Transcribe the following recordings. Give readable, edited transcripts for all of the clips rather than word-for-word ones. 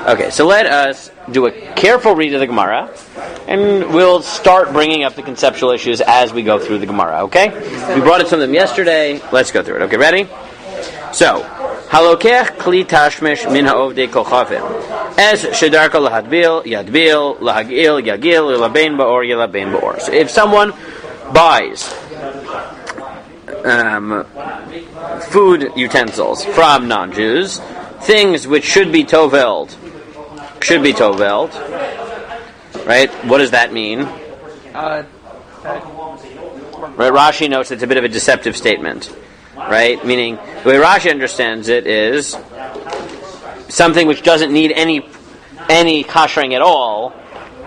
Okay, so let us do a careful read of the Gemara, and we'll start bringing up the conceptual issues as we go through the Gemara, okay? We brought it to them yesterday. Let's go through it. Okay, ready? So, halokech kli tashmish min ha'ovdei kochavim. Es shedarka lahadbil, yadbil, lahagil, yagil, yelabein ba'or, yelabein ba'or. So if someone buys food utensils from non-Jews, things which should be toveld, right? What does that mean? Right, Rashi notes it's a bit of a deceptive statement, right? Meaning, the way Rashi understands it is something which doesn't need any kashering at all,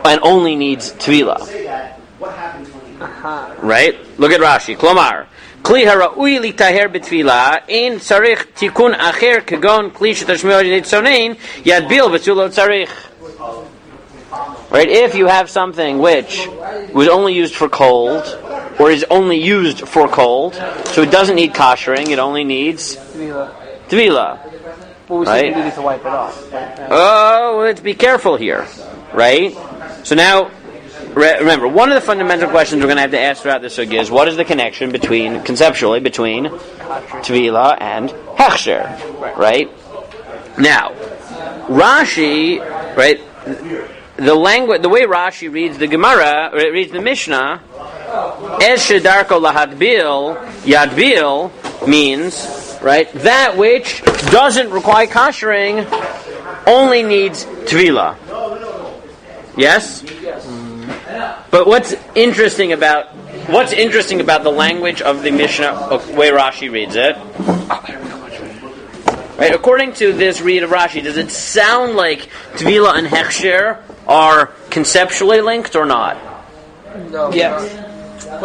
and only needs tevilah. Right? Look at Rashi. Klomar. Kli hara'ui litaher b'tvilah ein tzarich tikun acher kagon kli shetashmeo nitzonein yadbil v'tzulo tzarich. Right? If you have something which was only used for cold, or is only used for cold, so it doesn't need koshering, it only needs tevilah. Well, we right? said we need to wipe it off. Oh, let's be careful here. Right? So now, remember, one of the fundamental questions we're going to have to ask throughout this sugya is what is the connection conceptually between tevilah and hechsher, right? Now, Rashi, right? The way Rashi reads the Gemara, reads the Mishnah, es shedarko lahadbil yadbil means, right, that which doesn't require koshering only needs tevilah. Yes? But what's interesting about the language of the Mishnah, the way Rashi reads it? Right, according to this read of Rashi, does it sound like tevilah and hechsher are conceptually linked or not? No. Yes.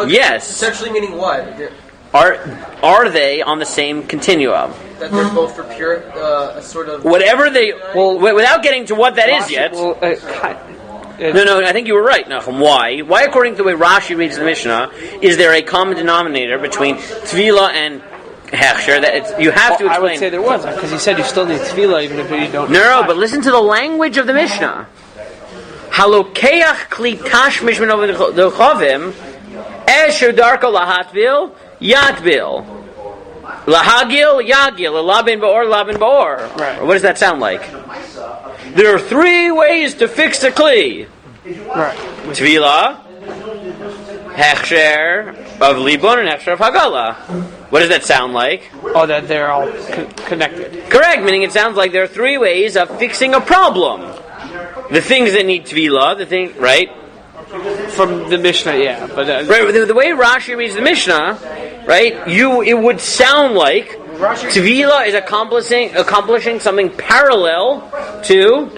Yes. Conceptually meaning what? Are they on the same continuum? That they're both for pure, a sort of... Whatever they... Well, without getting to what that is yet... No, I think you were right, Nachum. Why? Why, according to the way Rashi reads the Mishnah, is there a common denominator between tevilah and hechsher? That you have to explain... I would say there wasn't, because you said you still need tevilah even if you don't... No, but listen to the language of the Mishnah. Halokeach kli tashmish min chovim esher darko lahatbil yatbil lahagil yagil labin ba'or labin ba'or. Right. What does that sound like? There are three ways to fix a kli. Right. Tevilah, hechsher of libon, and hechsher of hagala. What does that sound like? Oh, that they're all connected. Correct, meaning it sounds like there are three ways of fixing a problem. The things that need tevilah, right? From the Mishnah, yeah. But right, the way Rashi reads the Mishnah, right? It would sound like tevilah is accomplishing something parallel to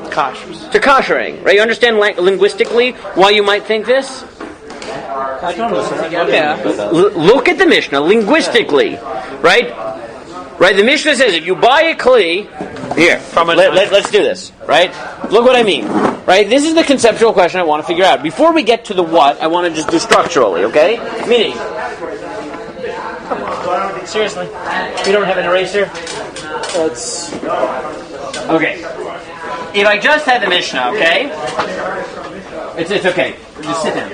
koshering. Right? You understand linguistically why you might think this? yeah. Look at the Mishnah linguistically, right? Right. The Mishnah says if you buy a kli, here, let's do this. Right? Look what I mean. Right? This is the conceptual question I want to figure out. Before we get to the what, I want to just do structurally. Okay? Meaning. Come on. Seriously? You don't have an eraser? Okay. If I just had the Mishnah, okay? It's okay. Just sit down.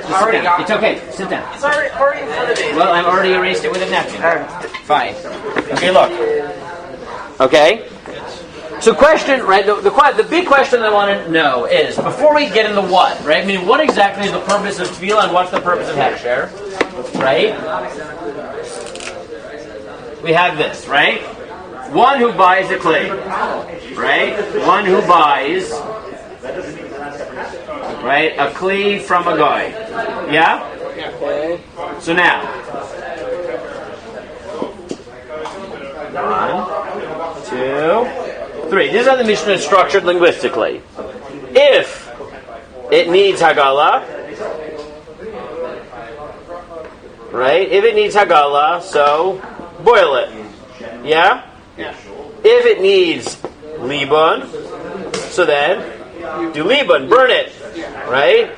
It's okay. Sit down. It's already in front of me. Well, I've already erased it with a napkin. Fine. Okay, look. Okay? So question, right, the big question I want to know is, before we get into what, right? I mean, what exactly is the purpose of tevilah and what's the purpose of hechsher? Right? We have this, right? One who buys a kli, right? One who buys, right, a kli from a guy. Yeah? So now, 1, 2, 3. This is how the Mishnah is structured linguistically. If it needs hagala, right? If it needs hagala, so boil it. Yeah? If it needs libun, so then do libun, burn it. Right?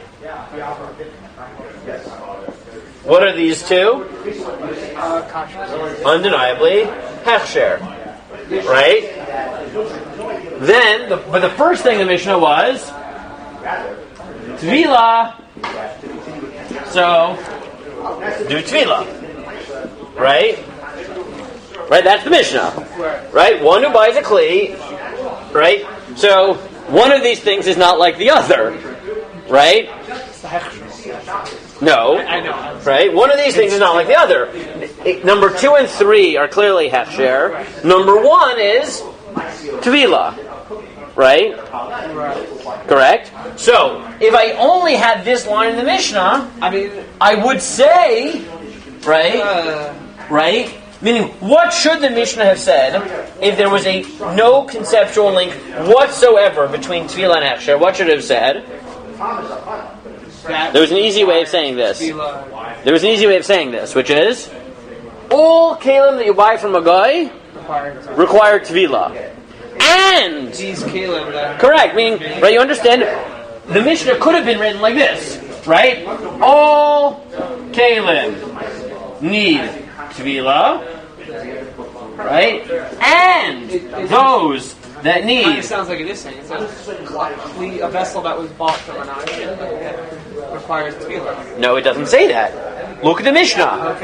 What are these two? Undeniably hechsher. Right? then, but the first thing the Mishnah was Tevilah. So, do Tevilah. Right? Right, that's the Mishnah. Right? One who buys a Kli. Right? So, one of these things is not like the other. Right? No. Right? One of these things is not like the other. Number 2 and 3 are clearly Hechsher. Number 1 is Tevilah. Right? Correct? So, if I only had this line in the Mishnah, I would say, right? Meaning, what should the Mishnah have said if there was no conceptual link whatsoever between Tevilah and Hechsher? What should it have said? There was an easy way of saying this. Which is, all Kelim that you buy from a guy require Tevilah. And these Kelim, correct, meaning, right, you understand, the Mishnah could have been written like this, right? All Kelim need Tevilah, right? And those that need. It sounds like it is saying it's a vessel that was bought from an auction requires Tevilah. No, it doesn't say that. Look at the Mishnah.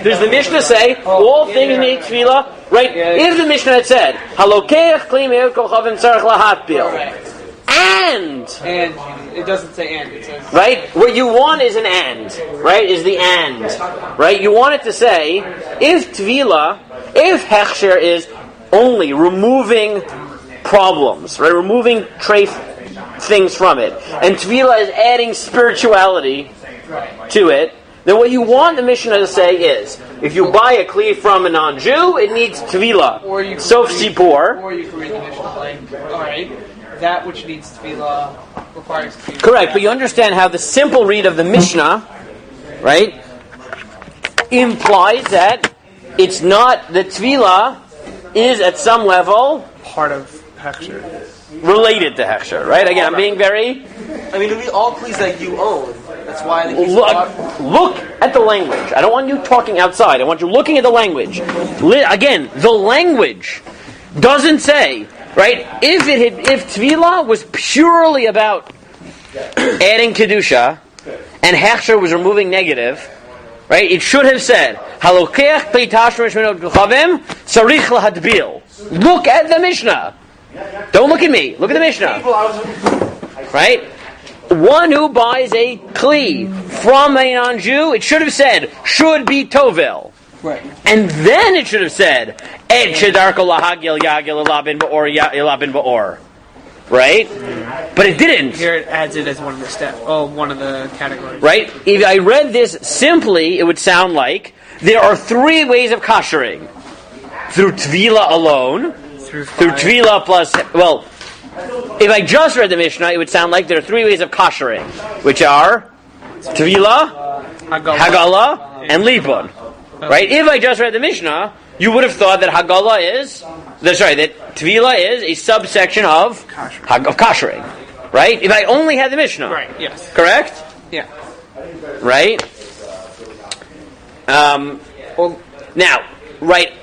Does the Mishnah say all things need Tevilah? Right? If the Mishnah had said Halokeach Kli Me'er Kochavim Tzarech Lahatbil, and it doesn't say and, it says right? What you want is an and, right? Is the and, right? You want it to say if Tevilah, if Hechsher is only removing problems, right? Removing treif things from it, and Tevilah is adding spirituality to it. Then what you want the Mishnah to say is, if you buy a Kli from a non-Jew, it needs Tevilah. Sof Sipor. Or you can read the Mishnah like, alright, that which needs Tevilah requires Tevilah. Correct, but you understand how the simple read of the Mishnah, right, implies that it's not, that Tevilah is at some level part of Hechsher. Related to Hechsher, right? Again, I'm being very... it'll be all Klis that you own. That's why Look at the language. I don't want you talking outside. I want you looking at the language. Again, the language doesn't say, right? If Tevilah was purely about adding Kedusha and Hechsher was removing negative, right? It should have said, Halokeach Kli Tashmish Minot Kochavim Tzarich Lahadbil. Look at the Mishnah. Don't look at me. Look at the Mishnah. Right? One who buys a Kli from a non-Jew, it should have said, should be Tovel. Right. And then it should have said, Ed Shedarko Lahagil Yagil Elabin Ba'or Elabin Ba'or. Right? But it didn't. Here it adds it as one of the steps. Oh, one of the categories. Right? If I read this simply, it would sound like there are 3 ways of koshering. Through Tevilah alone, through Tevilah plus, well, if I just read the Mishnah, it would sound like there are 3 ways of koshering, which are Tevilah, Hagala, and Libun. Right? If I just read the Mishnah, you would have thought that that Tevilah is a subsection of koshering. Right? If I only had the Mishnah. Right, yes. Correct? Yeah. Right? Now, right,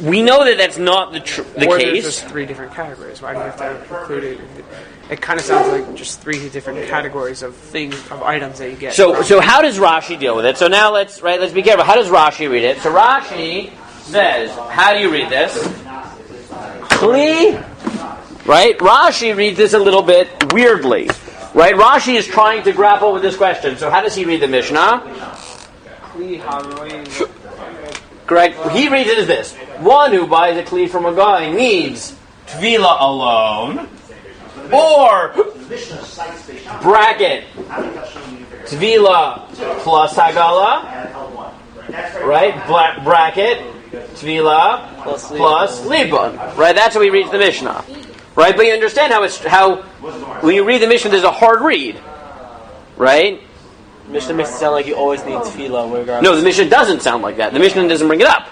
we know that that's not the or case. There's just 3 different categories. Why do you have to include it? It kind of sounds like just 3 different categories of things, of items that you get. So how does Rashi deal with it? So now let's be careful. How does Rashi read it? So Rashi says, how do you read this? Kli, right? Rashi reads this a little bit weirdly, right? Rashi is trying to grapple with this question. So how does he read the Mishnah? Kli haroin. Correct. He reads it as this: one who buys a Kli from a guy needs Tevilah alone, or bracket Tevilah plus Hagala, right? Bracket Tevilah plus Libun, right? That's how he reads the Mishnah, right? But you understand how when you read the Mishnah, there's a hard read, right? Mishnah makes it sound like you always need tefillah. No, the Mishnah doesn't sound like that. The Mishnah doesn't bring it up.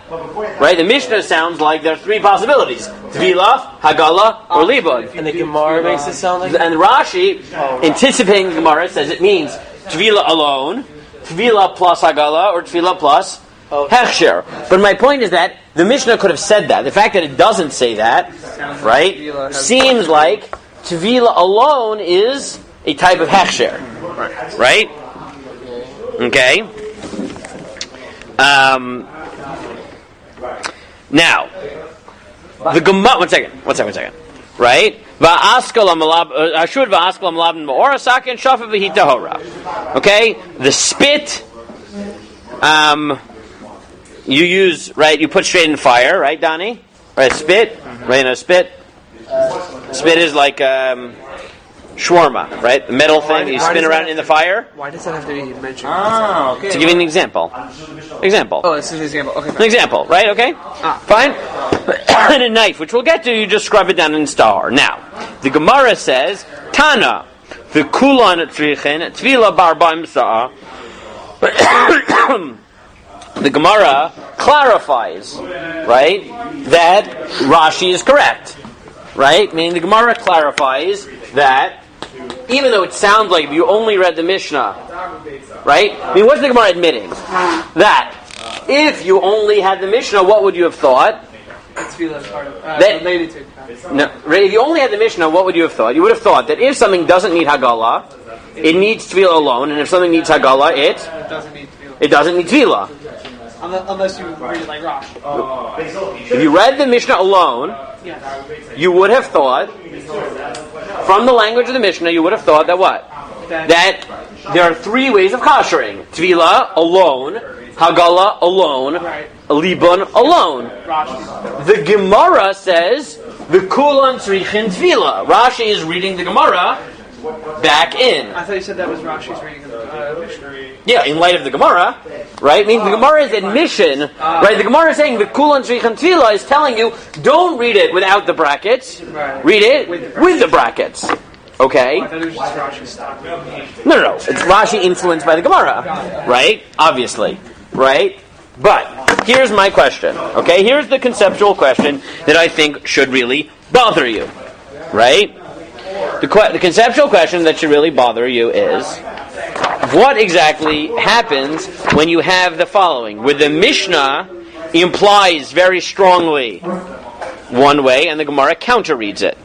Right? The Mishnah sounds like there are 3 possibilities. Tevilah, Hagala, or Libun. And the Gemara makes it sound like... And Rashi, anticipating the Gemara, says it means Tevilah alone, Tevilah plus Hagala, or Tevilah plus Hechsher. But my point is that the Mishnah could have said that. The fact that it doesn't say that, right, seems like Tevilah alone is a type of hechsher. Right? Okay. Now, the Gemara. One second. Right? Okay? The spit, you use, right, you put straight in fire, right, Donnie? Right, spit. Right, spit. Spit is like, shawarma, right? The metal thing you spin around in the fire. Why does that have to be mentioned? Okay. To give you an example. Oh, this is an example. Okay. An example, right? Okay. Fine. And a knife, which we'll get to, you just scrub it down in star. Now, the Gemara says, Tana, the kulan tzrichin, tvila barbaim sa'a. The Gemara clarifies, right, that Rashi is correct, right? Meaning the Gemara clarifies that even though it sounds like if you only read the Mishnah, right? I mean, what's the Gemara admitting? That if you only had the Mishnah, what would you have thought? Related to. No, right, if you only had the Mishnah, what would you have thought? You would have thought that if something doesn't need Hagala, it needs Tefillah alone, and if something needs Hagala, it doesn't need Tefillah. Unless you read it like Rashi. If you read the Mishnah alone, you would have thought, from the language of the Mishnah, you would have thought that what? That there are three ways of koshering. Tefillah alone, Hagala alone, Libun alone. The Gemara says, the Kulan Tzrichin Tefillah. Rashi is reading the Gemara back in. I thought you said that was Rashi's reading of the Mishnah. Yeah, in light of the Gemara, right? I mean, the Gemara's admission, right? The Gemara is saying the Kulan Tzrichin Tefillah is telling you, don't read it without the brackets. Read it with the brackets. Okay? I thought it was just Rashi's style. No. It's Rashi influenced by the Gemara, right? Obviously, right? But here's my question. Okay, here's the conceptual question that I think should really bother you, right? The conceptual question that should really bother you is, what exactly happens when you have the following, where the Mishnah implies very strongly one way and the Gemara counter-reads it,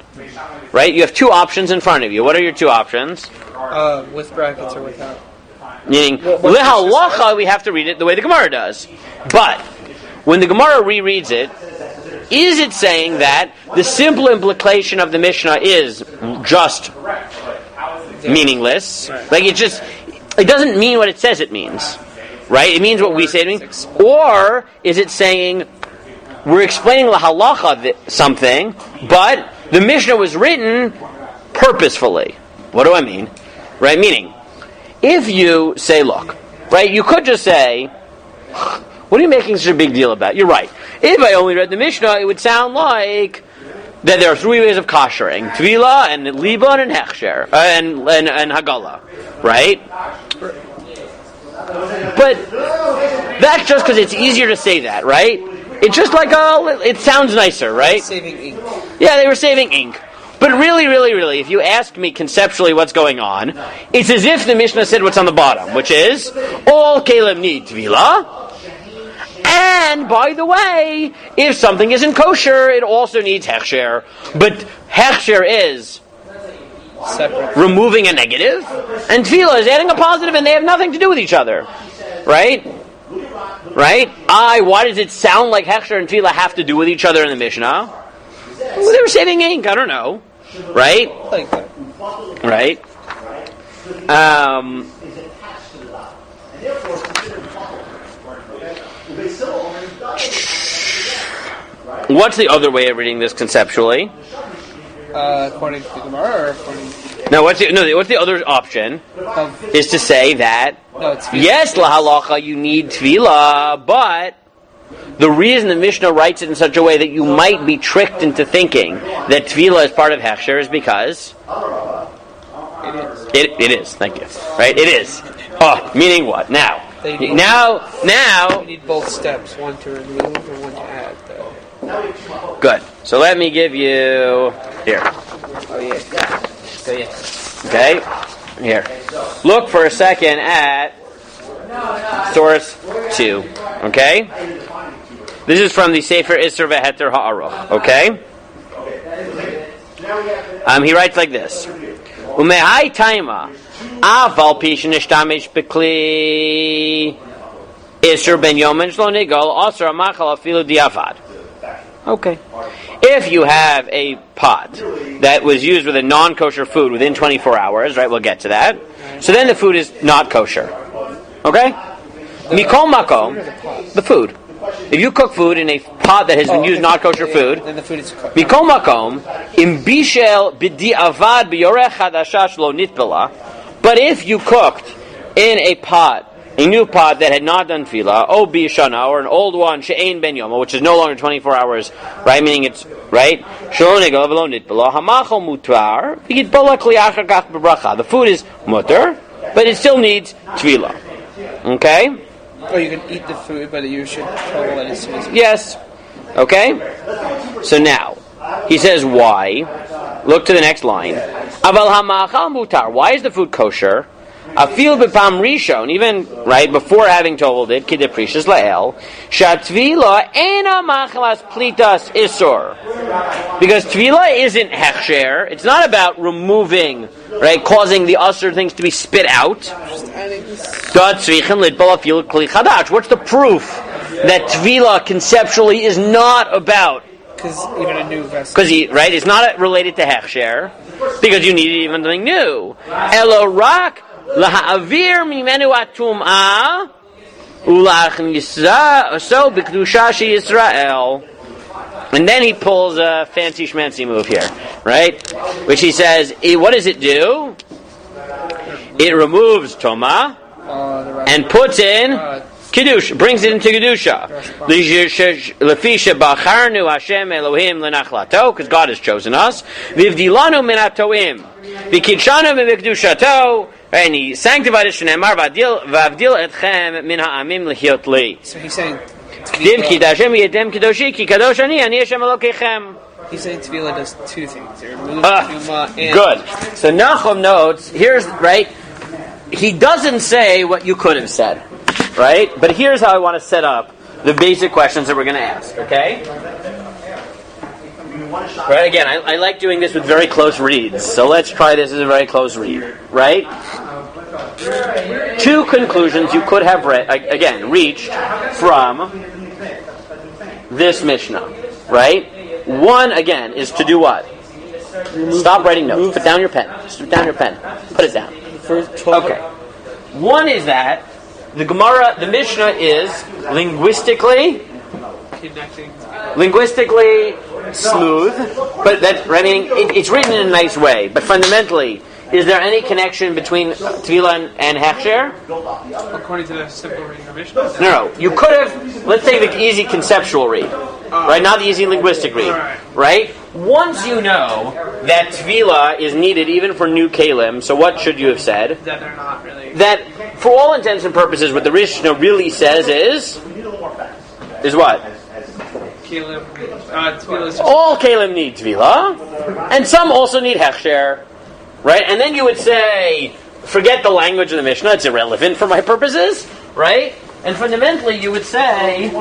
right? You have two options in front of you. What are your two options? With brackets or without. Meaning, lehalacha, we have to read it the way the Gemara does. But when the Gemara rereads it, is it saying that the simple implication of the Mishnah is just meaningless? Like it doesn't mean what it says it means, right? It means what we say it means. Or is it saying we're explaining lahalacha something, but the Mishnah was written purposefully? What do I mean? Right? Meaning, if you say, look, right, you could just say, what are you making such a big deal about? You're right. If I only read the Mishnah, it would sound like that there are three ways of koshering: Tevilah and Liban and Hechsher and Hagala, right? But that's just because it's easier to say that, right? It's just like it sounds nicer, right? Saving ink. Yeah, they were saving ink. But really, if you ask me conceptually what's going on, it's as if the Mishnah said what's on the bottom, which is, all Kelim need Tevilah, and, by the way, if something isn't kosher, it also needs Hechsher. But Hechsher is separate, removing a negative, and Tevilah is adding a positive, and they have nothing to do with each other. Right? Why does it sound like Hechsher and Tevilah have to do with each other in the Mishnah? Well, they were saving ink. I don't know. Right? Like that. Right? What's the other way of reading this conceptually? According to the Gemara, or according to... No, what's the other option? Is to say that, yes, lahalacha, you need Tevilah, but the reason the Mishnah writes it in such a way that you might be tricked into thinking that Tevilah is part of Hechsher is because it is. Thank you. Right? It is. Oh, meaning what? Now. Now. You need both steps, one to remove and one to add. Good. So let me give you here. Oh yeah. Okay. Here. Look for a second at source 2. Okay. This is from the Sefer Isser V'Heter Ha'aruch. Okay? He writes like this. Umehai taima aval pi shenishtamesh bekli Isser ben yomen shlo nigol asar machal afilu diavad. Okay. If you have a pot that was used with a non-kosher food within 24 hours, right, we'll get to that. So then the food is not kosher. Okay? Mikol makom, the food. If you cook food in a pot that has been used not kosher food, then the food is cooked. Mikol makom, im bishel b'di'avad b'yorech hadasha shlo nitpila. But if you cooked in a pot, a new pot that had not done tefillah, o bishana, or an old one, she'ein ben yoma, which is no longer 24 hours, right? Meaning it's, right? Shlo nigol v'lo nitpila, hamachol mutar, v'yitpala kli achar kach b'bracha. The food is mutar, but it still needs tefillah. Okay? Or you can eat the food, but you should total it as soon as you Yes. Okay? So now, he says why. Look to the next line. Aval hamachal mutar. Why is the food kosher? Afil b'pam rishon, even right before having told it, kidei prishas la'el, shatvila ena machlas plitas isur. Because tvila isn't hechsher. It's not about removing, right, causing the usur things to be spit out. What's the proof that tvila conceptually is not about? Because even a new vessel. Because right, it's not related to hechsher, because you need even something new. Elo rak. Laha'avir mimenu atum'ah ula'achnisa so b'kedusha Yisrael. And then he pulls a fancy schmancy move here, right? Which he says, what does it do? It removes Tuma and puts in Kedusha, brings it into Kedusha. Lefisha bacharnu Hashem Elohim lenachlato, because God has chosen us. Vivdilanu min atoim. V'kidshanu v'kedushato. And he sanctified us. Shneimar v'avdil etchem min ha'amim lehiot li. So he's saying Div ki Hashem yedem kedoshi ki kadosh ani Hashem Elokechem. He's saying Tevilah does two things. It removes Tuma and... Good. So Nachum notes, here's, right, he doesn't say what you could have said, right? But here's how I want to set up the basic questions that we're going to ask, okay? Right, again, I like doing this with very close reads. So let's try this as a very close read, right? Two conclusions you could have reached from this Mishnah, right? One, again, is to do what? Stop writing notes. Put down your pen. Just put down your pen. Put it down. Okay. One is that the Gemara, the Mishnah is linguistically smooth, but that, I mean, it's written in a nice way. But fundamentally, is there any connection between Tevilah and Hechsher? According to the simple reading of Mishnah? No. You could have, let's say the easy conceptual read, right? Not the easy linguistic read, right? Once you know that Tevilah is needed even for new Kelim, so what should you have said? That they're not really... That, for all intents and purposes, what the Mishnah really says is what? Kelim, Tevilah is all Kelim need Tevilah, and some also need Hechsher, right? And then you would say, forget the language of the Mishnah, it's irrelevant for my purposes, right? And fundamentally you would say,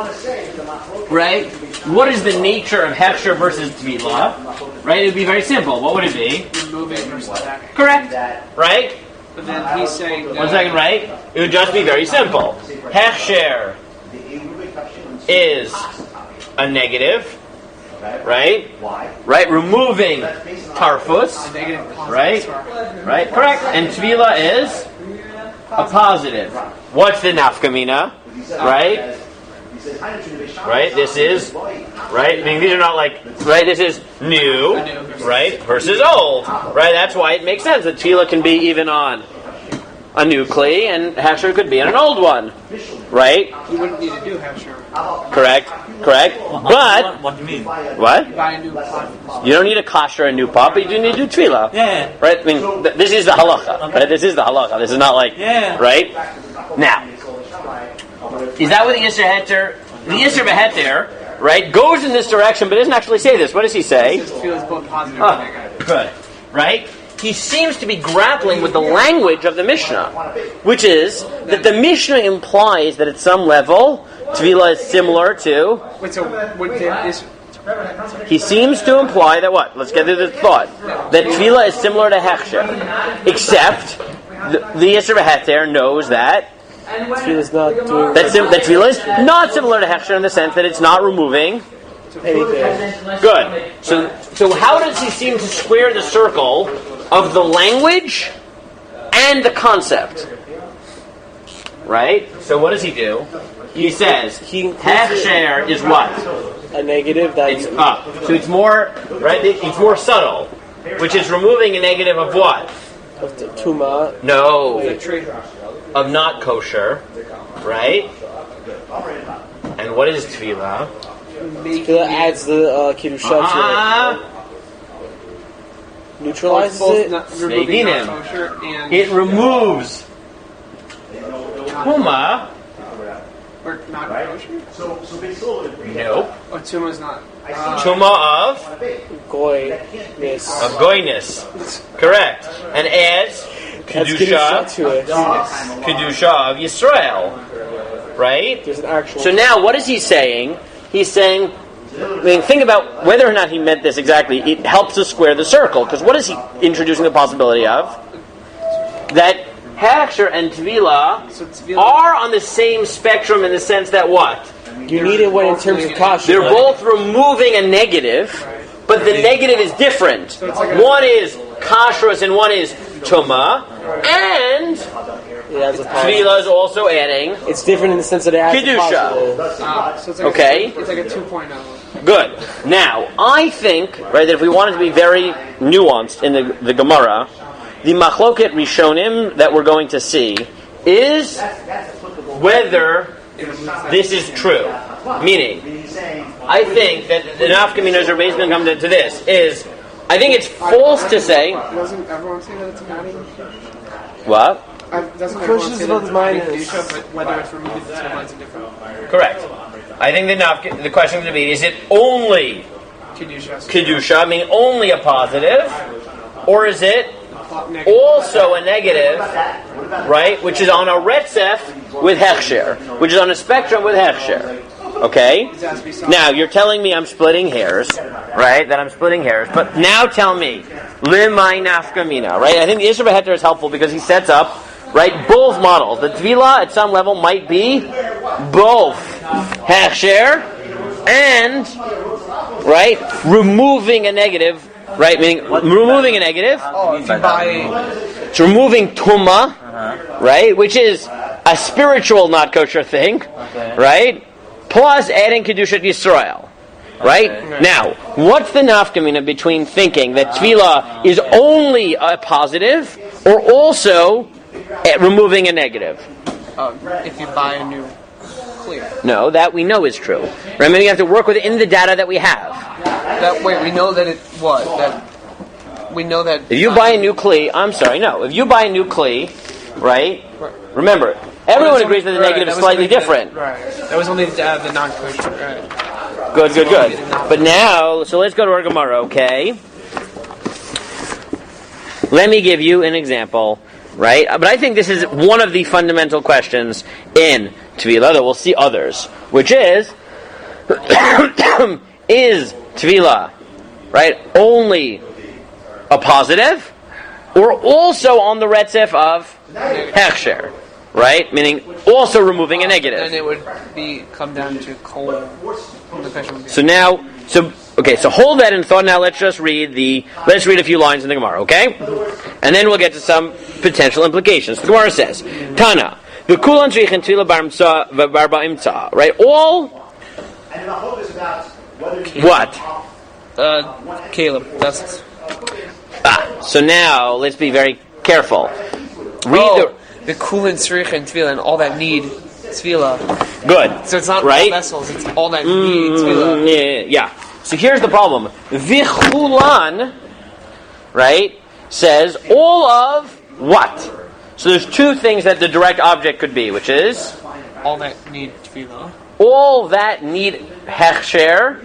right, what is the nature of Hechsher versus Tevilah? Right? It would be very simple. What would it be? removing versus adding. Correct. Right? But then he's saying... 1 second, right? It would just be very simple. Hechsher is a negative, right? Right? Removing tarfus, right? Right? Correct. And Tevilah is a positive. What's the nafkamina? Right? Right? This is, right? I mean, these are not like, right? This is new, right? Versus old, right? That's why it makes sense that Tevilah can be even on a new kli, and Hechsher could be on an old one, right? You wouldn't need to do Hechsher. Correct. But what do you mean? What? Buy a new pot. You don't need a kasher, a new pot, but you do need to do Tevilah. Yeah. Right? I mean, this is the halacha. Okay. Right? This is the halacha. This is not like, right? Now, is that what the Yisr Heter? The Yisr Beheter, right, goes in this direction, but doesn't actually say this. What does he say? Tevilah is both positive and negative. Good. Right? He seems to be grappling with the language of the Mishnah, which is that the Mishnah implies that at some level Tevilah is similar to. Wait, so what is? He seems to imply that what? Let's get through the thought. That Tevilah is similar to Hechsher, except the Yisr Heter knows that Tevilah is not doing that Tevilah is not similar to Hechsher in the sense that it's not removing anything. Good. So how does he seem to square the circle of the language and the concept? Right? So what does he do? He says Hechsher is what? A negative that's It's up. So it's more right. It's more subtle, which is removing a negative of what? of the Tuma. No, of not kosher, right? And what is Tevilah? Tevilah adds the Kedusha to it. Neutralizes it. It removes Tuma. Or not kosher? Nope. Oh, Tuma's not. Tuma of Goyness. goyness. Correct. And adds Adds Kedusha to it. Kedusha of Yisrael. Right? There's an actual. So now what is he saying? He's saying, I mean, think about whether or not he meant this exactly. It helps us square the circle. Because what is he introducing the possibility of? That Hechsher and Tevilah are on the same spectrum in the sense that what? You need it when in terms of kasha. They're both removing a negative, but the negative is different. One is kashrus and one is tuma, and Tevilah is also adding. It's different in the sense that it adds Kedusha. So it's like Okay. It's like a 2.0. Good. Now, I think, right, that if we wanted to be very nuanced in the Gemara, the machloket rishonim that we're going to see is whether this is true. Meaning, I think that the nafkaminos are basically come to this is, I think it's false to say. Doesn't everyone say that it's a bad What? Doesn't everyone Questions say about that the mind it's is- but whether it's removed it's a different Correct. I think the question is to be: is it only kedusha, meaning only a positive, or is it also a negative, right? Which is on a retzef with hechsher, which is on a spectrum with hechsher. Okay. Now you're telling me I'm splitting hairs, right? That I'm splitting hairs. But now tell me, limay nafkamina, right? I think the Yisra Heter is helpful because he sets up, right, both models. The Tevilah at some level might be both hechsher and, right, removing a negative. Right, meaning removing a negative. It's removing tuma, right, which is a spiritual not kosher thing, right? Plus adding kedusha Yisrael, right? Now, what's the nafkamina between thinking that Tevilah is only a positive or also removing a negative? if you buy a new clear. No, that we know is true. Right? I mean, you have to work within the data that we have. We know that it was. That we know that. If you buy a new kli, if you buy a new kli, right? Remember, everyone agrees that the negative is slightly different. Right. That was only the non-kosher. Right. Good. But now, so let's go to our Gemara, okay? Let me give you an example, right? But I think this is one of the fundamental questions in Tevilah, though we'll see others, which is, is Tevilah, right, only a positive, or also on the retzef of hechsher, right? Meaning also removing a negative. And it would come down to kol. The question would be. So hold that in thought. Now let's read a few lines in the Gemara, okay? And then we'll get to some potential implications. The Gemara says, Tana, v'kulan tzrichin tevilah bar ba'imtza, right? All what? Caleb. That's. So now let's be very careful. Read the kulan tzrich and tefillah and all that need tefillah. Good. So it's not right? all vessels; it's all that need tefillah. Yeah. So here's the problem. Vichulan, right, says all of what? So there's two things that the direct object could be, which is all that need tefillah. All that need hechsher,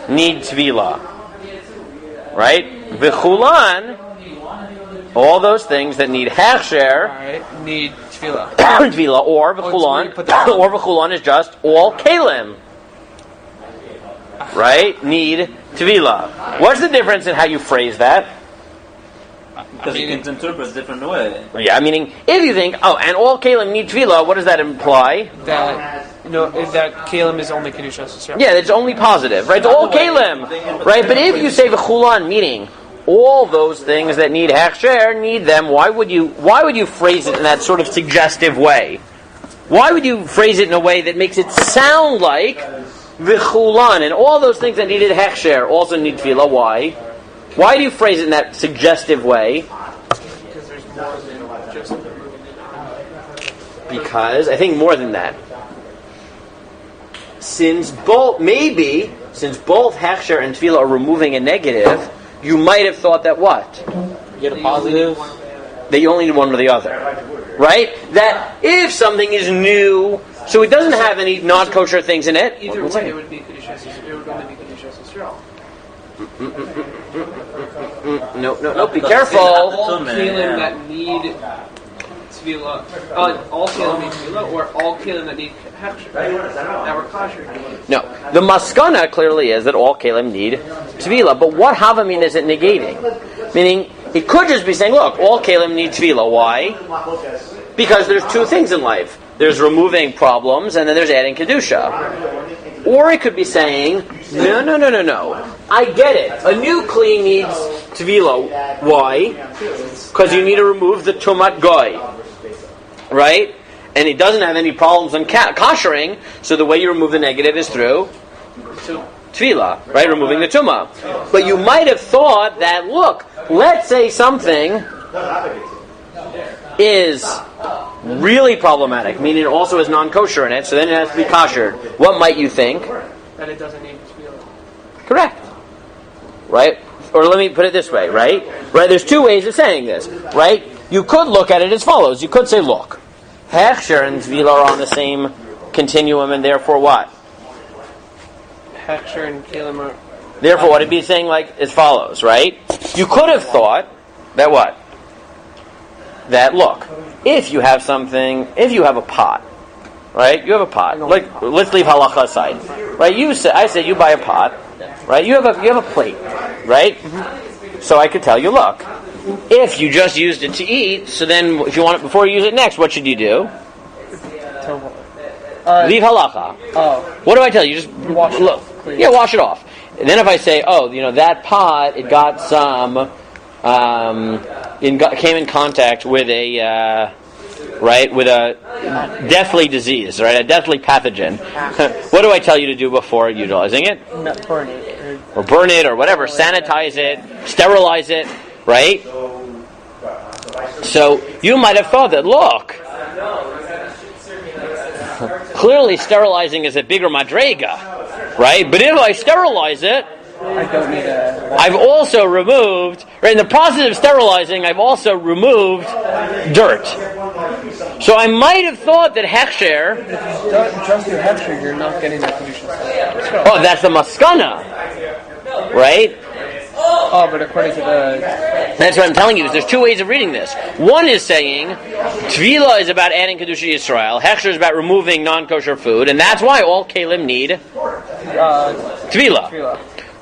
need tevilah. Right? V'chulan All those things that need hechsher, Alright, need Tevilah. Tevilah, or v'chulon, or v'chulon is just all kelim. Right? Need Tevilah. What's the difference in how you phrase that? Because you can interpret different way. Yeah, meaning, if you think, and all kelim need Tevilah, what does that imply? That Kelim is only Kedusha Rabbi. Yeah, it's only positive, right? It's all kelim, right? But if you say v'chulon, meaning all those things that need hechsher need them, why would you phrase it in that sort of suggestive way? Why would you phrase it in a way that makes it sound like v'chulon and all those things that needed hechsher also need Tevilah? Why? Why do you phrase it in that suggestive way? Because there's more than just Because I think more than that. Since both hechsher and Tevilah are removing a negative, you might have thought that what? You get a positive. That you only need one or the other. Right? That if something is new, so it doesn't have any non-kosher things in it. Either way, it would be Kedusha. It would only be Kedusha Yisrael. No, be careful. All kelim that need Tevilah, all kelim need Tevilah, or all kelim that need hechsher, that were kosher. No, the maskana clearly is that all kelim need Tevilah. But what havamin is it negating? Meaning, it could just be saying, look, all kelim need Tevilah. Why? Because there's two things in life. There's removing problems, and then there's adding Kedusha. Or it could be saying, no. I get it. A new kli needs Tevilah. Why? Because you need to remove the tumat goy. Right? And it doesn't have any problems on koshering, so the way you remove the negative is through Tevilah, right? Removing the tuma. But you might have thought that, look, let's say something is really problematic, meaning it also has non-kosher in it, so then it has to be koshered. What might you think? That it doesn't need Tevilah. Correct. Right? Or let me put it this way, right? Right? There's two ways of saying this, right? You could look at it as follows. You could say, look, hechsher and Tevilah are on the same continuum, and therefore what? Hechsher and kelim are... Therefore, what it'd be saying like as follows, right? You could have thought that what? That, look, if you have a pot, right? You have a pot. Like, let's leave halacha aside, right? I said you buy a pot, right? You have a plate, right? So I could tell you, look, if you just used it to eat, so then if you want it before you use it next, what should you do? Leave halacha. What do I tell you? Just wash it off. Yeah, wash it off. And then if I say, that pot, it got some, came in contact with a deathly disease, right? A deathly pathogen. What do I tell you to do before utilizing it? Not burn it. Or burn it, or whatever. Sanitize it, sterilize it, right? So you might have thought that, look, clearly sterilizing is a bigger madrega, right? But if I sterilize it, I don't need I've also removed, right, in the process of sterilizing, I've also removed dirt. So I might have thought that hechsher... If you don't trust your hechsher, you're not getting the Kedusha. Oh, that's the maskana, right? Oh, but according to the... That's what I'm telling you. There's two ways of reading this. One is saying Tevilah is about adding Kedusha Yisrael. Hechsher is about removing non-kosher food, and that's why all kelim need Tevilah.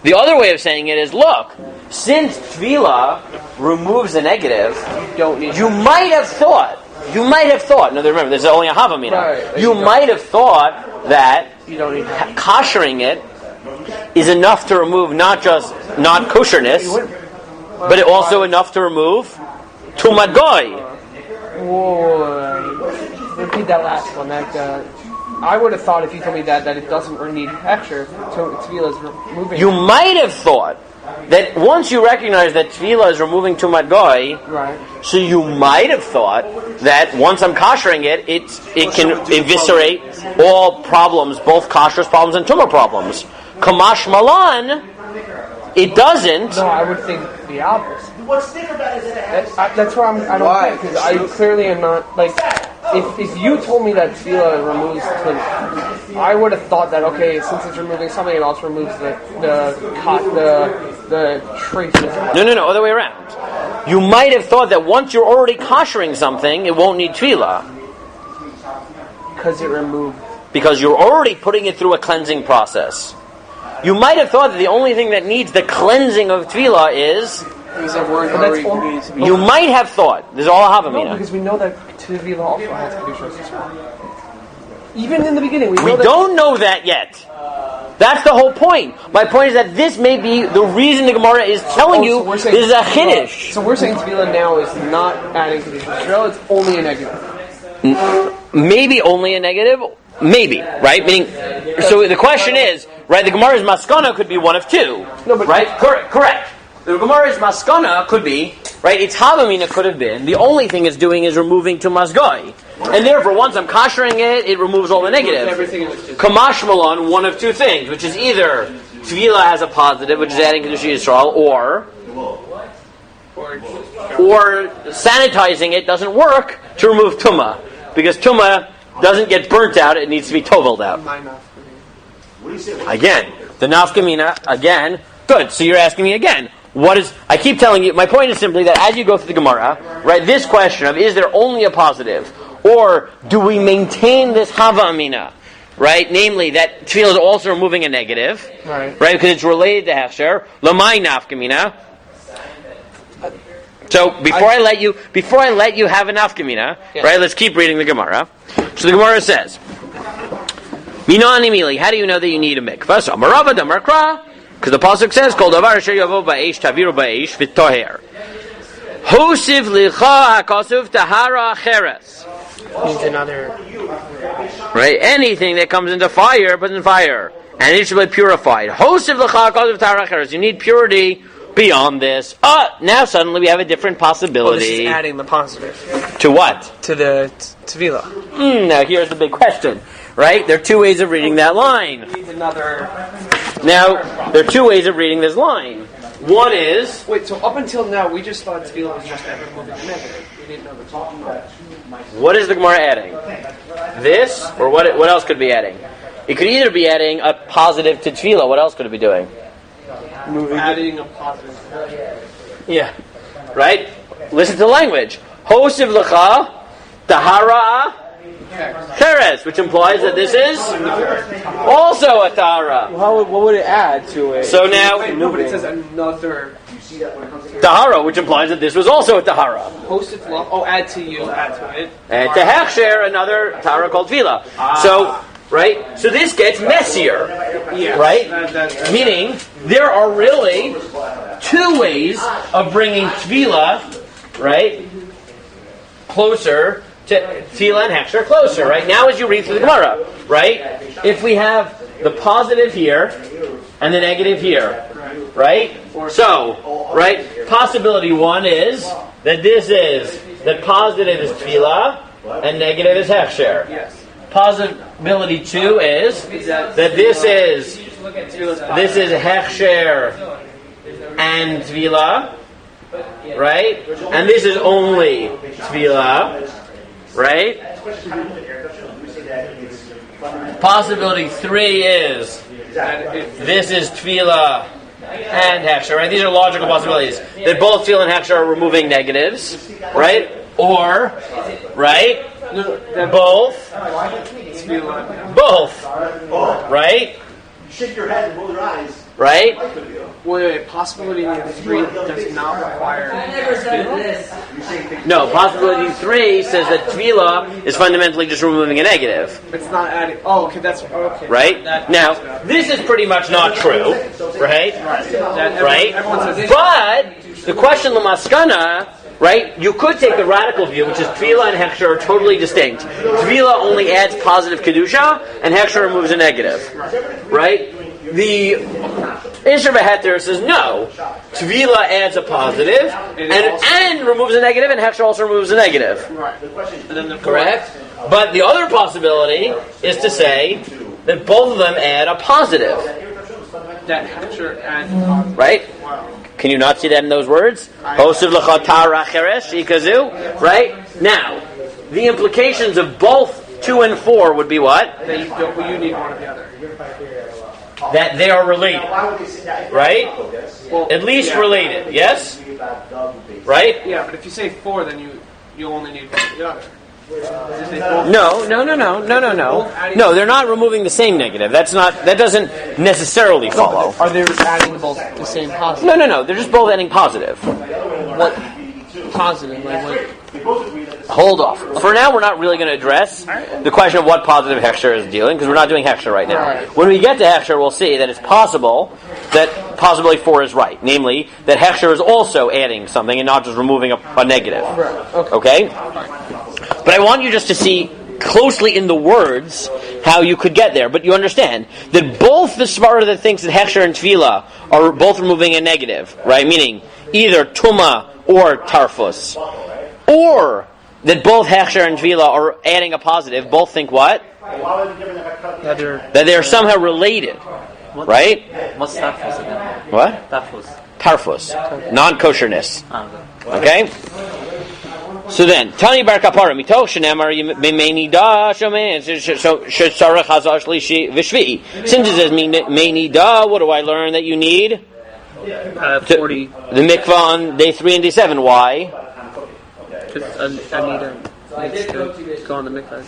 The other way of saying it is, look, since Tevilah removes a negative, you might have thought, no, remember, there's only a havamina. Right, you might have thought that koshering it is enough to remove not just non-kosherness, but it also enough to remove tumat goy. Whoa, repeat that last one. I would have thought if you told me that it doesn't need hechsher, Tevilah is removing. You might have thought that once you recognize that Tevilah is removing tumat goy, right. So you might have thought that once I'm koshering it can eviscerate all problems, both kosher's problems and tumah problems. Kamash malan, it doesn't. No, I would think the opposite. What's different about it is that's where I don't think, because I clearly am not, like, if you told me that Tevilah removes I would have thought that, okay, since it's removing something, it also removes the traces. No, other way around. you might have thought that once you're already koshering something, it won't need tefillah. Because it removed. Because you're already putting it through a cleansing process. You might have thought that the only thing that needs the cleansing of tefillah is... You might have thought. This is all a havamina. No, because we know that Tevilat also has Kedusha as well. Even in the beginning, we don't know that yet. That's the whole point. My point is that this may be the reason the Gemara is telling you this is a chiddush. So we're saying Tevilat now is not adding Kedusha Israel, it's only a negative. Maybe only a negative. Maybe, right? Meaning, so the question is, right, the Gemara's maskana could be one of two. No, but right? Correct. The Gemara's maskana could be, right, its havamina could have been, the only thing it's doing is removing to mazgai. And therefore, once I'm koshering it, it removes all the negative. Kamash Malon, one of two things, which is either Tevilah has a positive, which is adding Kedusha Yisrael, or sanitizing it doesn't work to remove Tuma. Because Tuma doesn't get burnt out, it needs to be toveled out. Again, the nafkamina, again, good, so you're asking me again. I keep telling you, my point is simply that as you go through the Gemara, right, this question of is there only a positive, or do we maintain this hava amina, right, namely that tefillah is also removing a negative, right, because it's related to hechsher, lamai nafkamina. So before I let you have a nafkamina, right, let's keep reading the Gemara. So the Gemara says, Minani mili, how do you know that you need a mikvah? So Amarava Damarkra, because the pasuk says, "Kol davar asher yavo ba'esh taviru ba'esh v'toher." Hosiv licha hakasuv tahara acheres. Means another. Right, anything that comes into fire, puts in fire, and it should be purified. Hosiv licha hakasuv tahara acheres. You need purity beyond this. Now suddenly we have a different possibility. This is adding the positive. To what? To the Tevilah. Now here's the big question. Right? There are two ways of reading that line. Now, there are two ways of reading this line. One is... Wait, so up until now, we just thought Tevilah was just removing the negative. We didn't know the talking about it. What is the Gemara adding? This? Or what else could it be adding? It could either be adding a positive to Tevilah. What else could it be doing? Adding a positive. Yeah. Right? Listen to the language. Hosiv lecha, tahara, Cheres, which implies that this is also a tahara. What would it add to it? So now, but it says another tahara, which implies that this was also a tahara. Hosted love. Oh, add to it. And to hechsher, another tahara called tefillah. So, right? So this gets messier, right? Meaning there are really two ways of bringing tefillah, right, closer. To Tefillah and Hechsher closer, right? Now as you read through the Gemara, right? If we have the positive here and the negative here, right? So, right? Possibility one is that that positive is Tefillah and negative is Hechsher. Possibility two is that this is Hechsher and Tefillah, right? And this is only Tefillah. Right? Possibility three is this is Tefillah and Hechsher, right? These are logical possibilities. That both Tefillah and Hechsher are removing negatives, right? Or, right? Both, right? Shake your head and roll your eyes. Right? Wait, possibility 3 does not require... I never said this. No, possibility 3 says that Tevilah is fundamentally just removing a negative. It's not adding... Oh, okay, that's... Okay. Right? Now, this is pretty much not true. Right? Right? But, the question Lamaskana... Right? You could take the radical view, which is Tevilah and Hechsher are totally distinct. Tevilah only adds positive Kedusha, and Hechsher removes a negative. Right? The Isher Beheter says no. Tevilah adds a positive and removes a negative, and Hechsher also removes a negative. Correct? But the other possibility is to say that both of them add a positive. That Hechsher adds... Right? Can you not see that in those words? Hosiv l'chatar acheres shikazu. Right? Now, the implications of both 2 and 4 would be what? That you need one or the other. that they are related, right? At least related, yes? Right? Yeah, but if you say 4, then you only need one or the other. No. No, they're not removing the same negative. That doesn't necessarily follow. Are they adding both the same positive? No. They're just both adding positive. What positive? Like what? Hold off. For now, we're not really going to address the question of what positive hechsher is dealing, because we're not doing hechsher right now. Right. When we get to hechsher, we'll see that it's possible that possibly 4 is right. Namely, that hechsher is also adding something and not just removing a negative. Right. Okay? But I want you just to see closely in the words how you could get there. But you understand that both the svara that thinks that hechsher and tefillah are both removing a negative, right? Meaning either tuma or tarfus, or that both hechsher and tefillah are adding a positive. Both think what? That they're somehow related, right? What's tafus again? What? Tarfus, non-kosherness. Okay. So then, Tani bar kapara mitoch shenemar meini da shomen shetzarech hazar shlishi v'shvi. Since it says meini da, what do I learn that you need? 40. The mikvah on day 3 and day 7. Why? Because Anita needs to go on the mikvah.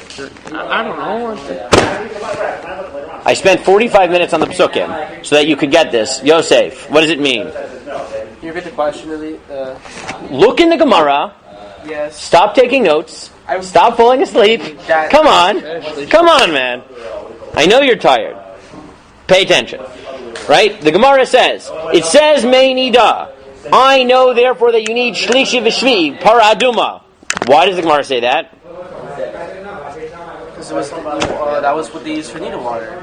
I don't know. I spent 45 minutes on the psukim so that you could get this. Yosef, what does it mean? Can you repeat the question, really? Look in the Gemara. Yes. Stop taking notes. Stop falling asleep. Come on, man. I know you're tired. Pay attention. Right? The Gemara says, it says Meinida. I know therefore that you need Shlishi V'Shvi, Paraduma. Why does the Gemara say that? Because that was what they used for needle water.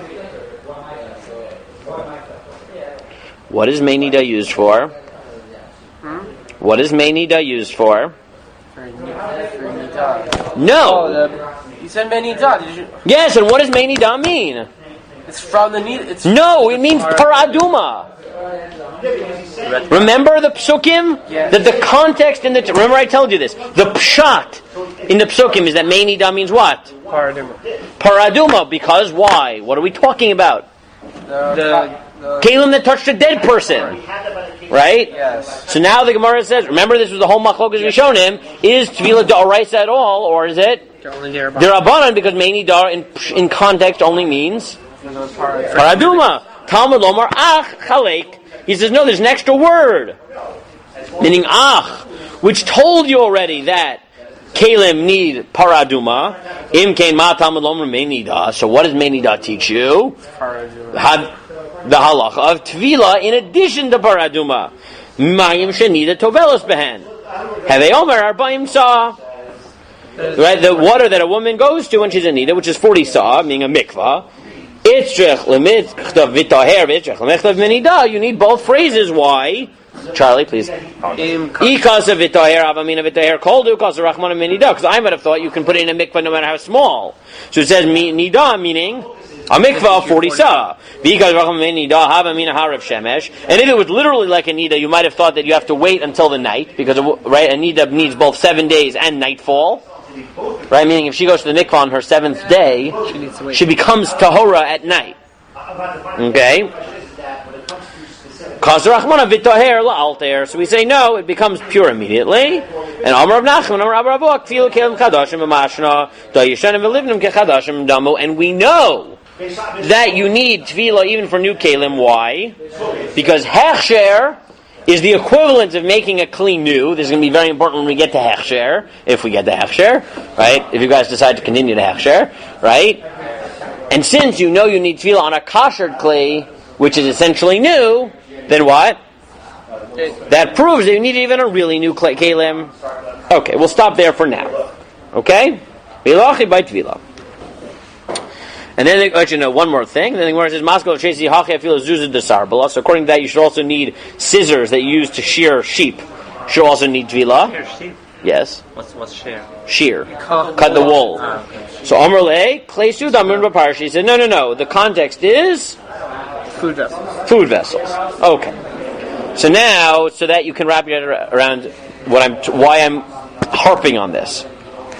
What is Meinida used for? What is Meinida used for? For Nida. No. You said Menida. Did you? Yes, and what does Meinida mean? It's from the needle. No, it means Paraduma. Remember the psukim? Yes. That the context in the... Remember I told you this. The pshat in the psukim is that Meinida means what? Paraduma. Because why? What are we talking about? The Kelim that touched a dead person. Right? Yes. So now the Gemara says, remember this was the whole machlokas Rishonim, is Tevilat Da'oraisa at all, or is it Derabanan, because Meinida in context only means Paraduma. Talmud Lomar Ach Chalek. He says, no, there's an extra word. Meaning Ach, which told you already that Kelim need Paraduma. Im Kein Ma Talmud Lomar Meinida. So what does Meinida teach you? The halacha of Tevilah in addition to Paraduma. Mayim Shenida Tovelos Behen. Have a Omer Arbaim Sa. Right, the water that a woman goes to when she's in Nida, which is 40 Sa, meaning a mikvah. You need both phrases. Why? Charlie, please. Because I might have thought you can put it in a mikvah no matter how small. So it says nida, meaning a mikvah of 40 sa. And if it was literally like a nida, you might have thought that you have to wait until the night, because right, a nida needs both 7 days and nightfall. Right, meaning if she goes to the mikvah on her 7th day, she becomes tahora at night. Okay? So we say no, it becomes pure immediately. And Amar Rav Nachman, Amar Rav Abba, Kfilu Kelim Chadashim V'Mashna, Da'yishanim V'Livnim Kechadashim Damu, and we know that you need tefillah even for new kelim. Why? Because hechsher is the equivalent of making a kli new. This is going to be very important when we get to hechsher, if we get to hechsher, right? If you guys decide to continue to hechsher, right? And since you know you need tefillah on a kasher kli, which is essentially new, then what? That proves that you need even a really new kelim. Okay, we'll stop there for now. Okay? Bilachi by tefillah. And then, one more thing. Then the Gemara says, "Maskal chesi hachi afilu zuzah desarbala." So according to that, you should also need scissors that you use to shear sheep. Should also need tefillah. Shear sheep? Yes. What's shear? Shear. Cut the wool. Okay. So Amar le klesu damun b'parsha. He said, no. The context is food vessels. Food vessels. Okay. So now, so that you can wrap your head around why I'm harping on this.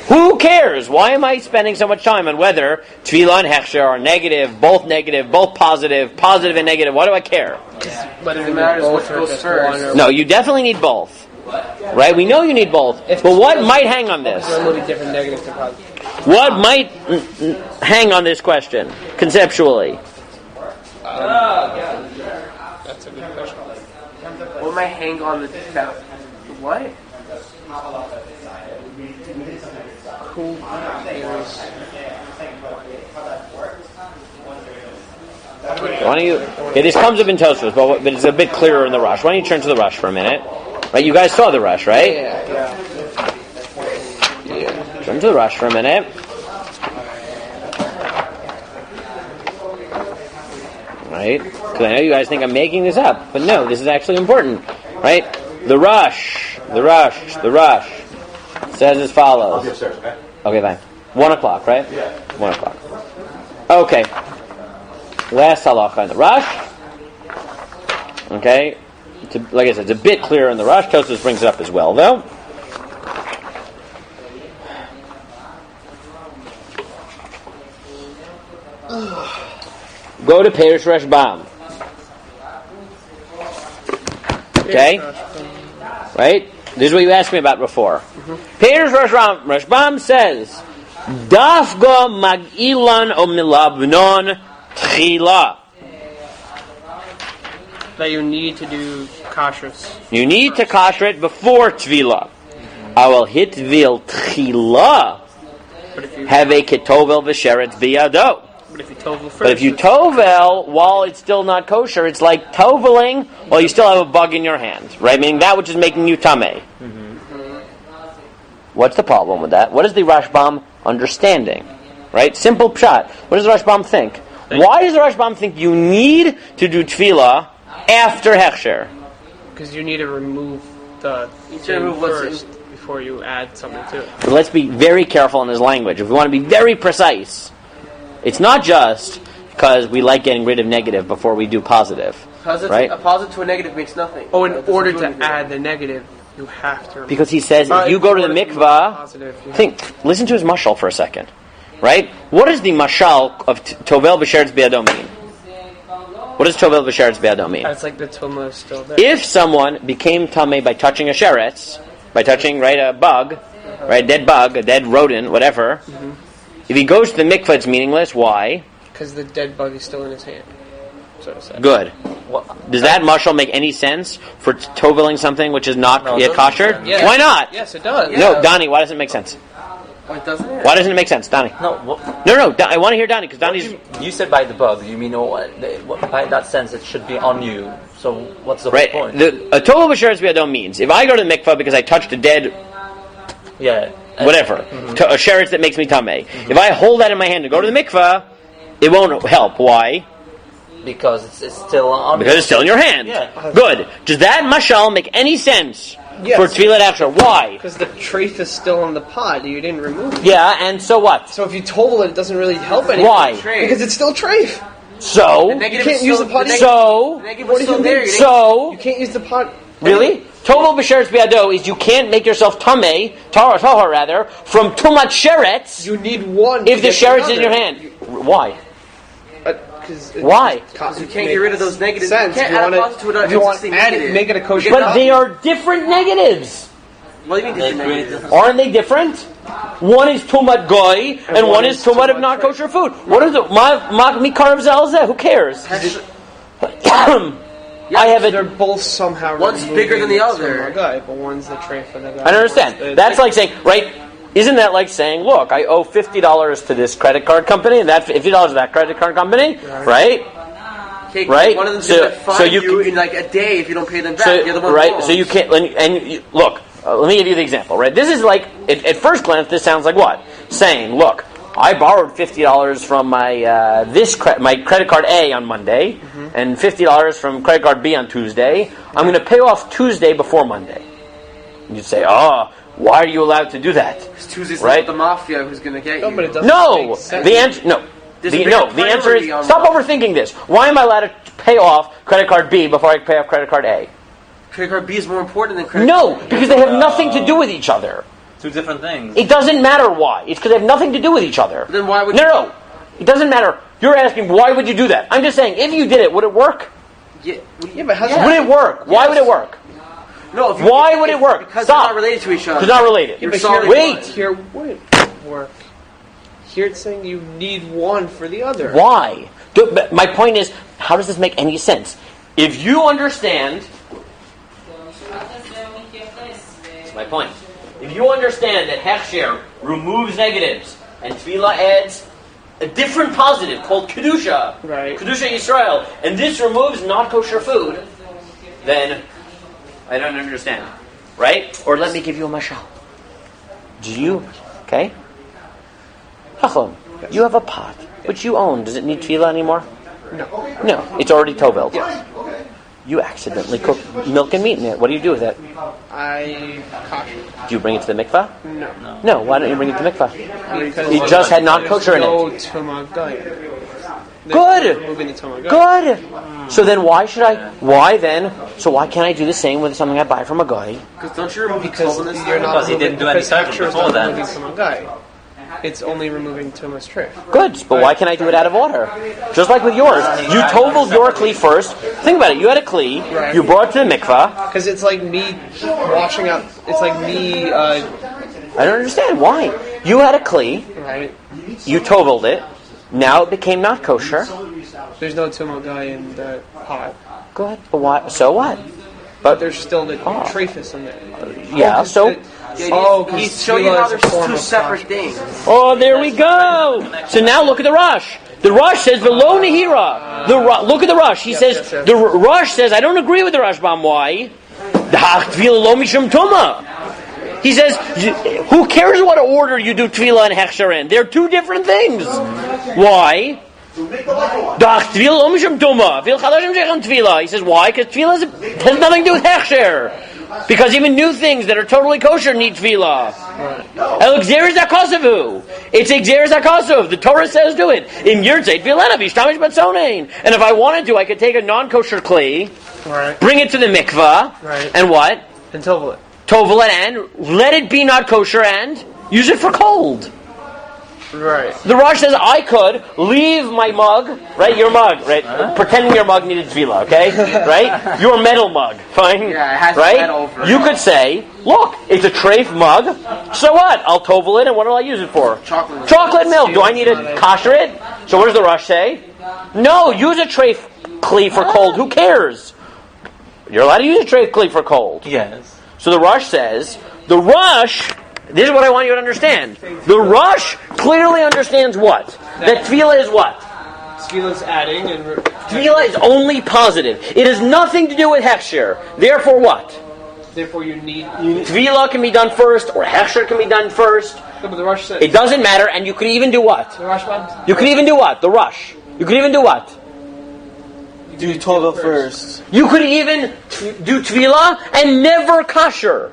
Who cares? Why am I spending so much time on whether Tevilah and Hechsher are negative, both positive and negative? Why do I care? But it matters what goes first. No, you definitely need both. Right? We know you need both. But what might hang on this? There are many different negatives to positive. What might hang on this question, conceptually? That's a good question. What might hang on the what? Who is... Why don't you? Okay, this comes up in Tosfos, but it's a bit clearer in the Rush. Why don't you turn to the Rush for a minute? Right, you guys saw the Rush, right? Yeah. Turn to the Rush for a minute. Right? Because I know you guys think I'm making this up, but no, this is actually important. Right? The Rush says as follows. Okay, fine. 1 o'clock, right? Yeah. 1 o'clock. Okay. Last halacha in the Rush. Okay. Like I said, it's a bit clearer in the Rush. Tosfos brings it up as well, though. Go to Perish Rashbam. Okay? Right? This is what you asked me about before. Perish Rashbam says, Dafga Magilan o Milabnon Tchila. That you need to do kashrus. You need to kasher it before Tevilah. I will hit Vil Tchila. Have a Ketovel V'Sheretz Biyado. But if you tovel first... But if you tovel while it's still not kosher, it's like toveling while you still have a bug in your hand, right? Meaning that which is making you tameh. What's the problem with that? What is the Rashbam understanding? Right? Simple pshat. What does the Rashbam think? Why does the Rashbam think you need to do tefillah after hechsher? Because you need to remove the thing first before you add something to it. But let's be very careful in his language. If we want to be very precise, it's not just because we like getting rid of negative before we do positive. Right? A positive to a negative makes nothing. Oh, in order to add the negative, you have to remove. Because he says, if you go to the mikvah, listen to his mashal for a second. Right? What does the mashal of Tovel B'Sheretz B'Yado mean? What does Tovel B'Sheretz B'Yado mean? It's like the Tuma is still there. If someone became tameh by touching a sheretz, by touching, right, a bug, right, a dead bug, a dead rodent, whatever, if he goes to the mikvah, it's meaningless. Why? Because the dead bug is still in his hand. So to say. Good. Does that mashal make any sense for toveling something which is not yet kosher? Yes. Why not? Yes, it does. No, Donnie, why doesn't it make sense? Why doesn't it? Why doesn't it make sense, Donnie? No, I want to hear Donnie, because Donnie's... You said by the bug, you mean by that sense it should be on you. So what's the whole point? A tovel b'sheretz b'yado means, if I go to the mikvah because I touched a dead... whatever, a sheretz that makes me tameh. If I hold that in my hand and go to the mikvah, it won't help. Why? Because it's still on. Because it's still in your hand. Yeah. Good. Does that mashal make any sense for Tevilat Achshar? Why? Because the treif is still in the pot. You didn't remove it. Yeah, and so what? So if you tovel it, it doesn't really help anything. Why? Because it's still treif. So? You can't use the pot. So? What do you mean? So? You can't use the pot. Really? Tovel b'sheretz b'yado is you can't make yourself tameh, tahor rather, from tumat sheretz. You need one. If the sheretz is in your hand. Why? Why? Because you can't get rid of those negatives. Sense. You can't add a positive to if you want to add it, make it a kosher. But they are different negatives. What do you mean different negatives? Aren't they different? One is tumat goy, and one is tumat of not kosher food. What is it? Mikarav zalzeh. Who cares? I have They're both somehow. One's bigger than the other. Guy, but one's the tray for the guy. I don't understand. That's like saying, right? Isn't that like saying, look, I owe $50 to this credit card company, and that $50 to that credit card company, right? Okay, right? One of them's going to fine you in like a day if you don't pay them back. The other one right? won't. So you can't. Look. Let me give you the example. Right? This is like at first glance, this sounds like what? Saying, look, I borrowed $50 from my my credit card A on Monday, and $50 from credit card B on Tuesday. I'm going to pay off Tuesday before Monday. And you'd say, why are you allowed to do that? Because Tuesday's right? not the mafia who's going to get you. But it doesn't No, the answer the answer is stop overthinking this. Why am I allowed to pay off credit card B before I pay off credit card A? Credit card B is more important than credit No, card A. because they have nothing to do with each other. Two different things. It doesn't matter why. It's because they have nothing to do with each other. Then why would No. It doesn't matter. You're asking, why would you do that? I'm just saying, if you did it, would it work? Yeah, but how's Would it work? Why would it work? No. Why would it work? Because Stop. they're not related to each other. It's not related. You're solving Wait. one. Here wouldn't work. Here it's saying you need one for the other. Why? My point is, how does this make any sense? If you understand... That's my point. If you understand that Hechsher removes negatives and Tevilah adds a different positive called Kedusha, Right. Kedusha Yisrael, and this removes not kosher food, then I don't understand. Right? Or let me give you a mashal. Do you? Okay? Chacham, you have a pot, which you own. Does it need Tevilah anymore? No, it's already toveld. Yes. You accidentally cook milk and meat in it. What do you do with it? I caution. Do you bring it to the mikvah? No. No, why don't you bring it to the mikvah? Because It just had not kosher in no it. Tuma Goy. Good! Moving the Tuma Goy. Good! So then why can't I do the same with something I buy from a guy? Because don't you remove Because Tuma this you're not Because he didn't do any because service Hechsher is before not that. removing Tuma Goy. It's only removing Tuma's trick. Good, but why can't I do it out of order? Just like with yours. You toveled your kli first. Think about it. You had a kli. Right. You brought it to the mikvah. Because it's like me washing out. It's like me. I don't understand. Why? You had a kli. Right. You toveled it. Now it became not kosher. There's no Tuma Goy in the pot, Good, but why? So what? but there's still the Oh. trephis in there. Yeah, so... He's showing you how there's two separate things. Oh, there we go. So now look at the Rosh. The Rosh says v'lo nehira. Look at the Rosh. He says yes, yes. the Rosh says I don't agree with the Rashbam. Why? Lo mishum tuma. He says who cares what order you do Tevilah and Hechsher in? They're two different things. Why? He says why? Because Tevilah has nothing to do with Hechsher. Because even new things that are totally kosher need Tevilah. It's Exeris HaKosov. The Torah says do it. And if I wanted to, I could take a non-kosher kli, Right. bring it to the mikvah, Right. and what? And tovel it. Tovel it and let it be not kosher and use it for cold. Right. The Rosh says I could leave my mug, right? Your mug, right? Pretending your mug needed Tevilah, okay? Right? Your metal mug, fine? Yeah, it has right? metal over it. You could say, look, it's a treif mug. So what? I'll tovel it, and what do I use it for? Chocolate milk. Do I need to kosher it? So what does the Rosh say? No, use a treif kli for cold. Who cares? You're allowed to use a treif kli for cold. Yes. So the Rosh says, this is what I want you to understand. The Rosh clearly understands what? That Tevilah is what? Tefillah's adding and... Tevilah is only positive. It has nothing to do with Hechsher. Therefore what? Therefore you need... Tevilah can be done first, or Hechsher can be done first. No, but the Rosh says... It doesn't matter, and you could even do what? The Rosh Bab... You could even do what? The Rosh. You could even do what? Do Tova first. You could even do Tevilah and never kosher.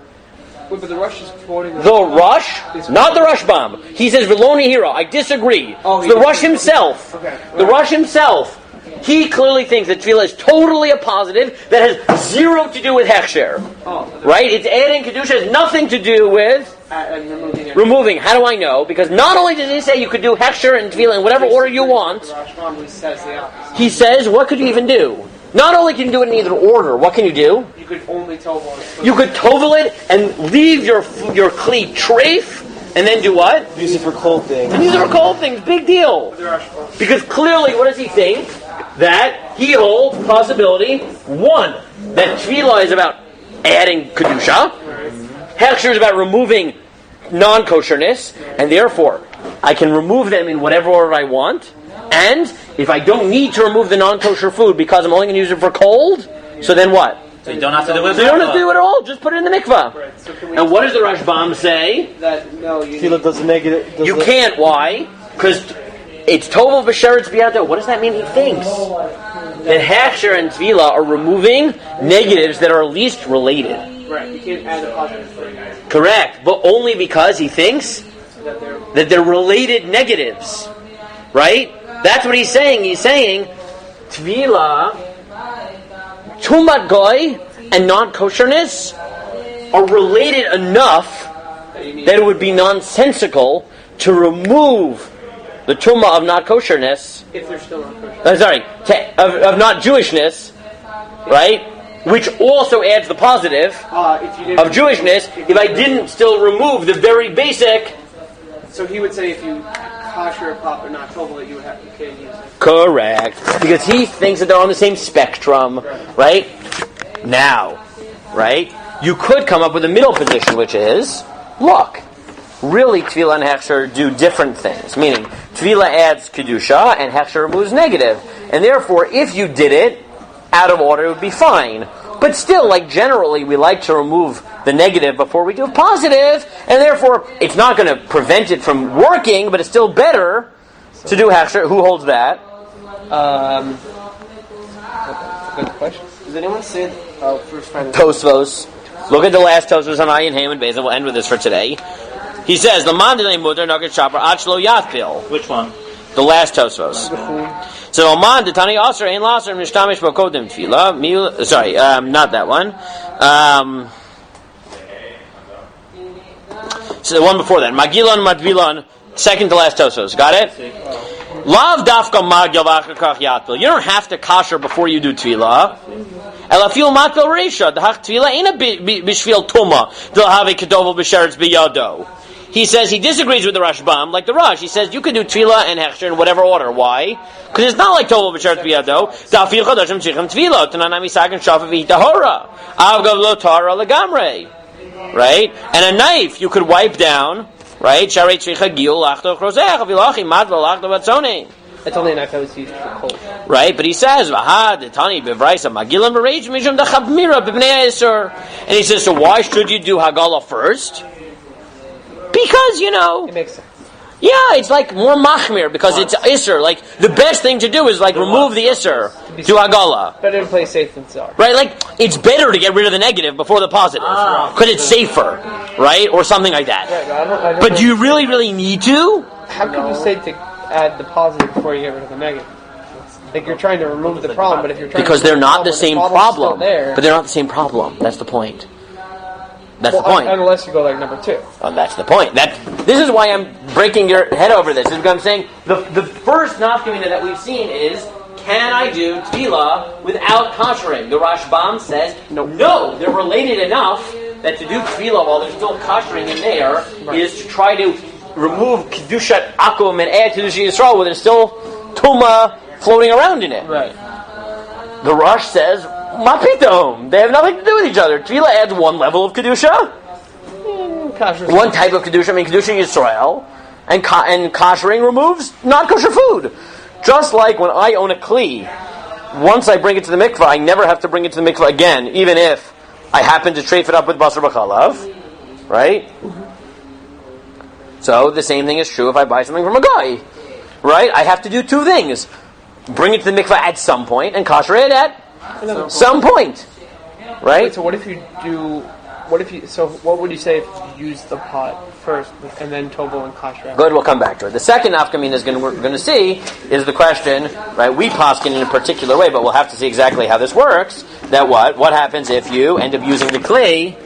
Wait, but the Rosh is quoting... The Rosh, not the Rashbam. He says v'lo nehira. I disagree. Oh, the Rosh himself. Okay. The Rosh himself. He clearly thinks that Tevilah is totally a positive that has zero to do with Hechsher. Oh. Right? It's adding Kedusha has nothing to do with removing it. removing. How do I know? Because not only does he say you could do Hechsher and Tevilah in whatever order you want, The Rosh Bab says the opposite. he says, what could you even do? Not only can you do it in either order, what can you do? You could only tovel it. You could tovel it and leave your kli treif, and then do what? Use it for cold things. These are cold things, big deal. The Rosh Bab. Because clearly, what does he think? That he holds possibility, one, that Tevilah is about adding Kedusha, Hechsher is about removing non-kosherness, and therefore, I can remove them in whatever order I want, and if I don't need to remove the non-kosher food because I'm only going to use it for cold, so then what? So you don't have to do it. So you don't have to do it at all, just put it in the mikvah. Right. So can we And what does the Rashbam say? that no, you Tefillah doesn't negative. You can't. Why? Because it's Tovel B'Sheretz B'Yado. What does that mean? He thinks that Hechsher and Tevilah are removing negatives that are least related. Right. You can't add a positive thing. Correct, but only because he thinks that they're related negatives. Right? That's what he's saying. He's saying Tevilah, Tumat Goy, and non-kosherness are related enough that it would be nonsensical to remove the Tuma of not kosherness. If they're still not kosher. Of not Jewishness, right? Which also adds the positive of Jewishness. If I didn't still remove the very basic. So he would say if you kosher a pot or not tovel, you can't use it. Correct. Because he thinks that they're on the same spectrum, right? Now, right? You could come up with a middle position, which is, look, really Tevilah and Hechsher do different things. Meaning, Tevilah adds Kedusha and Hechsher removes negative. And therefore, if you did it out of order, it would be fine. But still, like generally, we like to remove the negative before we do positive, and therefore, it's not going to prevent it from working, but it's still better to do Hechsher. Who holds that? Good question. Does anyone say first Friday? Tosfos. Look at the last Tosfos on Ayin Haman Beis, and we'll end with this for today. He says, "The mandalay mutter nugget shopper achlo yathpil." Which one? The last Tosfos. So Oman the Tani Aser Ein Laser Mishtamish Bokodim Tefila. Sorry, not that one. So the one before that, Magilon Madvilon, second to last Tosfos. Got it? Lav dafka magil v'achakach yatpil. You don't have to kosher before you do tefillah. Elafil matpil reisha. Dehach tefillah ain't a bishvil tuma. They'll have a kedovel b'sheretz b'yado. He says he disagrees with the Rashbam, like the Rosh. He says you can do tefillah and hechsher in whatever order. Why? Because it's not like tovel b'sheretz b'yado. Dafil chadashim tzichem tefillah. Tananami sagan shafa v'hitahora. Avgav lo tara legamrei. Right? And a knife you could wipe down. Right? It's only a knife that was used for cold. Right? But he says, and he says, so why should you do Hagala first? Because, It makes sense. Yeah, it's like more machmir, because it's Isser. Like, the best thing to do is, like, remove the Isser to Hagala. Better to play safe than sorry. Right? Like, it's better to get rid of the negative before the positive. Because it's safer. Right? Or something like that. I don't but do you really, really need to? How can you say to add the positive before you get rid of the negative? Like, you're trying to remove the problem, but if you're trying because to they're not the same problem. There, but they're not the same problem. That's the point. That's the point. Unless you go like number 2. Oh, that's the point. This is why I'm breaking your head over this. Is because I'm saying the first nafkamina that we've seen is, can I do tefillah without koshering? The Rashbam says, no, they're related enough that to do tefillah while there's still koshering in there is to try to remove kedushat akum and add kedushat Yisrael where there's still tuma floating around in it. Right. The Rosh says, Mapitom. They have nothing to do with each other. Tefillah adds one level of Kedusha. One type of Kedusha, Kedusha Yisrael. And koshering removes non-kosher food. Just like when I own a Kli, once I bring it to the mikvah, I never have to bring it to the mikvah again, even if I happen to treif it up with basar b'chalav. Right? So the same thing is true if I buy something from a guy. Right? I have to do 2 things. Bring it to the mikvah at some point and kosher it at some point, right? Wait, so what if you do? What would you say if you use the pot first and then tovel and kosher? Good, we'll come back to it. The second nafkamina we're going to see is the question, right? We poskin in a particular way, but we'll have to see exactly how this works. That what happens if you end up using the kli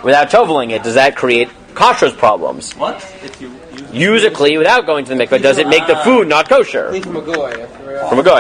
without toveling it? Does that create kashrus problems? What? If you use a kli without going to the mikvah, does it make the food not kosher? From a goy. From a goy.